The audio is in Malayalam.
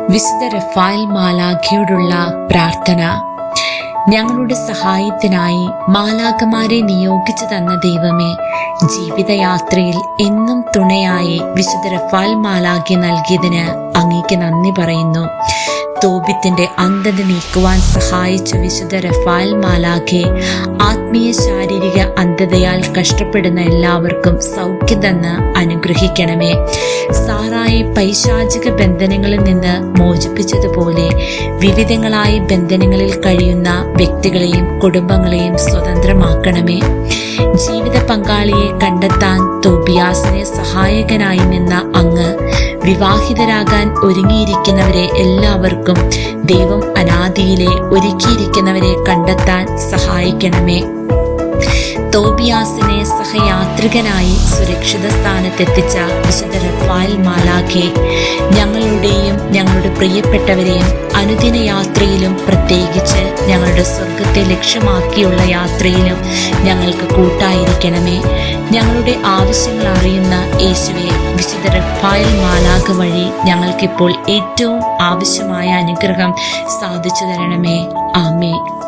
വിശുദ്ധ റഫായേൽ മാലാഖയോടുള്ള പ്രാർത്ഥന. ഞങ്ങളുടെ സഹായത്തിനായി മാലാഖമാരെ നിയോഗിച്ചു തന്ന ദൈവമേ, ജീവിതയാത്രയിൽ എന്നും തുണയായി വിശുദ്ധ റഫായേൽ മാലാഖയെ നൽകിയതിന് അങ്ങേക്ക് നന്ദി പറയുന്നു. തോബിത്തിന്റെ അന്ധത നീക്കുവാൻ സഹായിച്ച വിശുദ്ധ റഫായേൽ മാലാഖയെ ആത്മീയ ശാരീരിക അന്ധതയാൽ കഷ്ടപ്പെടുന്ന എല്ലാവർക്കും സൗഖ്യം തന്ന് അനുഗ്രഹിക്കണമേ. സാറായെ പൈശാചിക ബന്ധനങ്ങളിൽ നിന്ന് മോചിപ്പിച്ചതുപോലെ വിവിധങ്ങളായ ബന്ധനങ്ങളിൽ കഴിയുന്ന വ്യക്തികളെയും കുടുംബങ്ങളെയും സ്വതന്ത്രമാക്കണമേ. ജീവിത പങ്കാളിയെ കണ്ടെത്താൻ തോബിയാസിനെ സഹായകനായി നിന്ന അങ്ങ് വിവാഹിതരാകാൻ ഒരുങ്ങിയിരിക്കുന്നവരെ എല്ലാവർക്കും ദൈവം അനാദിയിലെ ഒരുക്കിയിരിക്കുന്നവരെ കണ്ടെത്താൻ സഹായിക്കണമേ. തോബിയാസിനെ സഹയാത്രികനായി സുരക്ഷിത സ്ഥാനത്തെത്തിച്ച വിശുദ്ധ റഫായേൽ മാലാഖയെ ഞങ്ങളുടെയും ഞങ്ങളുടെ പ്രിയപ്പെട്ടവരെയും അനുദിന യാത്രയിലും പ്രത്യേകിച്ച് ഞങ്ങളുടെ സ്വർഗത്തെ ലക്ഷ്യമാക്കിയുള്ള യാത്രയിലും ഞങ്ങൾക്ക് കൂട്ടായിരിക്കണമേ. ഞങ്ങളുടെ ആവശ്യങ്ങൾ അറിയുന്ന യേശുവെ, വിശുദ്ധ റഫായേൽ മാലാഖ വഴി ഞങ്ങൾക്കിപ്പോൾ ഏറ്റവും ആവശ്യമായ അനുഗ്രഹം സാധിച്ചു തരണമേ. ആമേൻ.